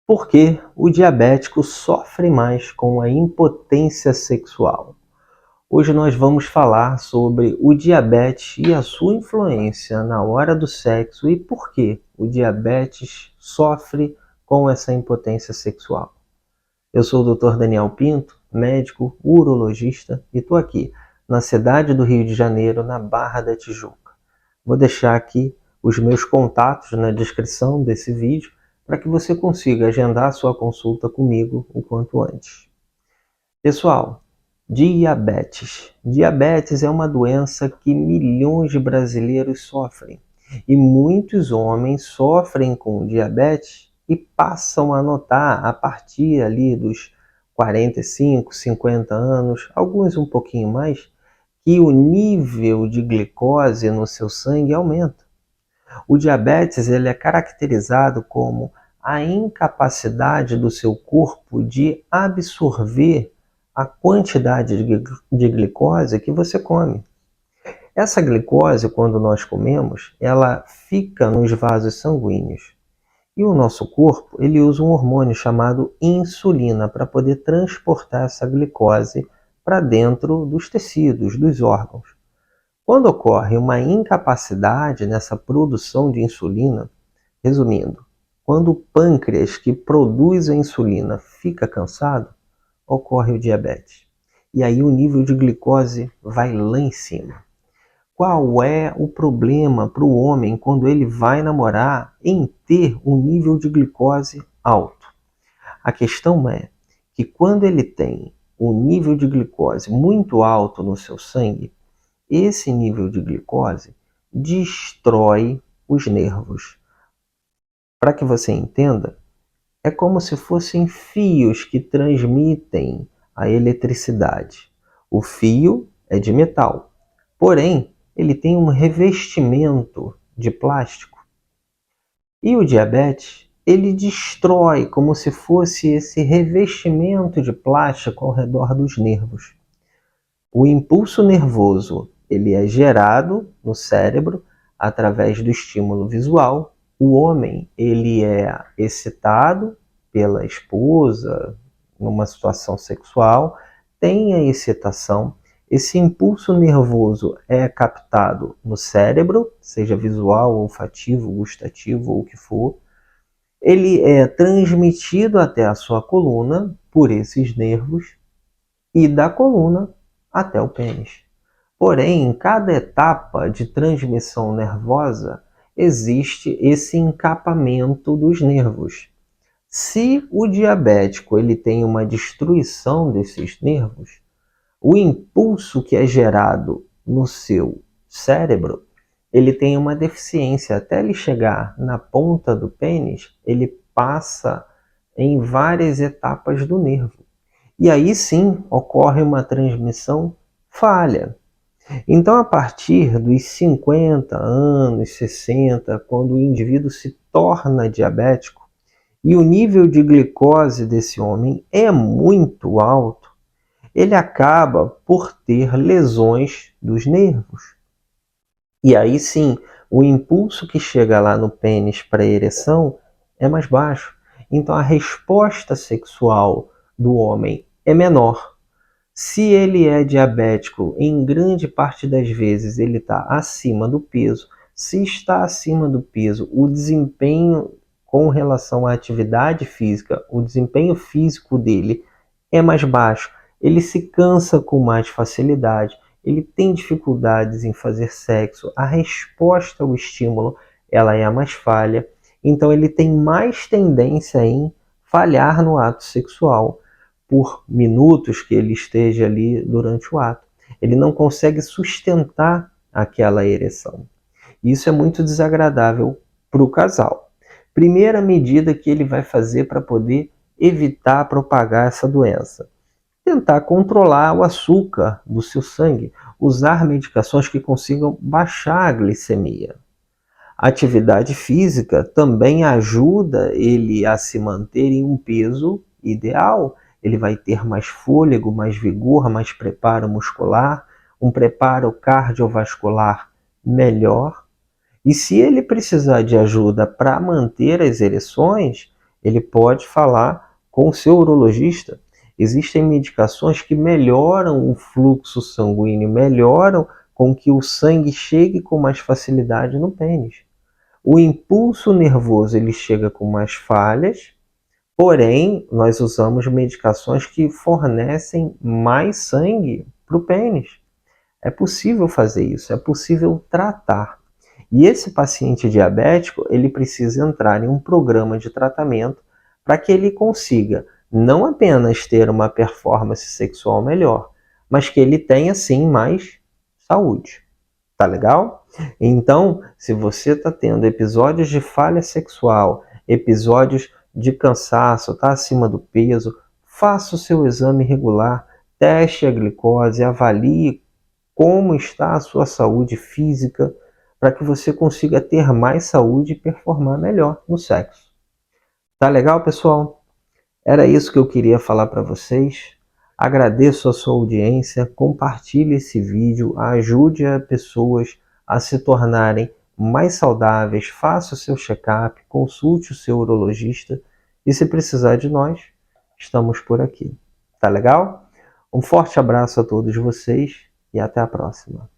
Por que o diabético sofre mais com a impotência sexual? Hoje nós vamos falar sobre o diabetes e a sua influência na hora do sexo e por que o diabetes sofre com essa impotência sexual. Eu sou o Dr. Daniel Pinto, médico urologista, e estou aqui na cidade do Rio de Janeiro, na Barra da Tijuca. Vou deixar aqui os meus contatos na descrição desse vídeo para que você consiga agendar a sua consulta comigo o quanto antes. Pessoal, diabetes. Diabetes é uma doença que milhões de brasileiros sofrem. E muitos homens sofrem com diabetes e passam a notar a partir ali dos 45, 50 anos, alguns um pouquinho mais, que o nível de glicose no seu sangue aumenta. O diabetes ele é caracterizado como a incapacidade do seu corpo de absorver a quantidade de glicose que você come. Essa glicose, quando nós comemos, ela fica nos vasos sanguíneos. E o nosso corpo ele usa um hormônio chamado insulina para poder transportar essa glicose para dentro dos tecidos, dos órgãos. Quando ocorre uma incapacidade nessa produção de insulina, resumindo, quando o pâncreas que produz a insulina fica cansado, ocorre o diabetes. E aí o nível de glicose vai lá em cima. Qual é o problema para o homem quando ele vai namorar em ter um nível de glicose alto? A questão é que quando ele tem um nível de glicose muito alto no seu sangue, esse nível de glicose destrói os nervos. Para que você entenda, é como se fossem fios que transmitem a eletricidade. O fio é de metal, porém, ele tem um revestimento de plástico. E o diabetes, ele destrói como se fosse esse revestimento de plástico ao redor dos nervos. O impulso nervoso ele é gerado no cérebro através do estímulo visual. O homem ele é excitado pela esposa numa situação sexual, tem a excitação. Esse impulso nervoso é captado no cérebro, seja visual, olfativo, gustativo ou o que for. Ele é transmitido até a sua coluna por esses nervos e da coluna até o pênis. Porém, em cada etapa de transmissão nervosa, existe esse encapamento dos nervos. Se o diabético ele tem uma destruição desses nervos, o impulso que é gerado no seu cérebro, ele tem uma deficiência. Até ele chegar na ponta do pênis, ele passa em várias etapas do nervo. E aí sim ocorre uma transmissão falha. Então, a partir dos 50 anos, 60, quando o indivíduo se torna diabético e o nível de glicose desse homem é muito alto, ele acaba por ter lesões dos nervos. E aí sim, o impulso que chega lá no pênis para a ereção é mais baixo. Então, a resposta sexual do homem é menor. Se ele é diabético, em grande parte das vezes ele está acima do peso. Se está acima do peso, o desempenho com relação à atividade física, o desempenho físico dele é mais baixo. Ele se cansa com mais facilidade, ele tem dificuldades em fazer sexo, a resposta ao estímulo ela é a mais falha, então ele tem mais tendência em falhar no ato sexual por minutos que ele esteja ali durante o ato. Ele não consegue sustentar aquela ereção. Isso é muito desagradável para o casal. Primeira medida que ele vai fazer para poder evitar propagar essa doença: tentar controlar o açúcar do seu sangue, usar medicações que consigam baixar a glicemia. A atividade física também ajuda ele a se manter em um peso ideal. Ele vai ter mais fôlego, mais vigor, mais preparo muscular, um preparo cardiovascular melhor. E se ele precisar de ajuda para manter as ereções, ele pode falar com o seu urologista. Existem medicações que melhoram o fluxo sanguíneo, melhoram com que o sangue chegue com mais facilidade no pênis. O impulso nervoso ele chega com mais falhas, porém nós usamos medicações que fornecem mais sangue para o pênis. É possível fazer isso, é possível tratar. E esse paciente diabético, ele precisa entrar em um programa de tratamento para que ele consiga não apenas ter uma performance sexual melhor, mas que ele tenha sim mais saúde. Tá legal? Então, se você está tendo episódios de falha sexual, episódios de cansaço, está acima do peso, faça o seu exame regular, teste a glicose, avalie como está a sua saúde física, para que você consiga ter mais saúde e performar melhor no sexo. Tá legal, pessoal? Era isso que eu queria falar para vocês. Agradeço a sua audiência, compartilhe esse vídeo, ajude as pessoas a se tornarem mais saudáveis, faça o seu check-up, consulte o seu urologista e se precisar de nós, estamos por aqui. Tá legal? Um forte abraço a todos vocês e até a próxima.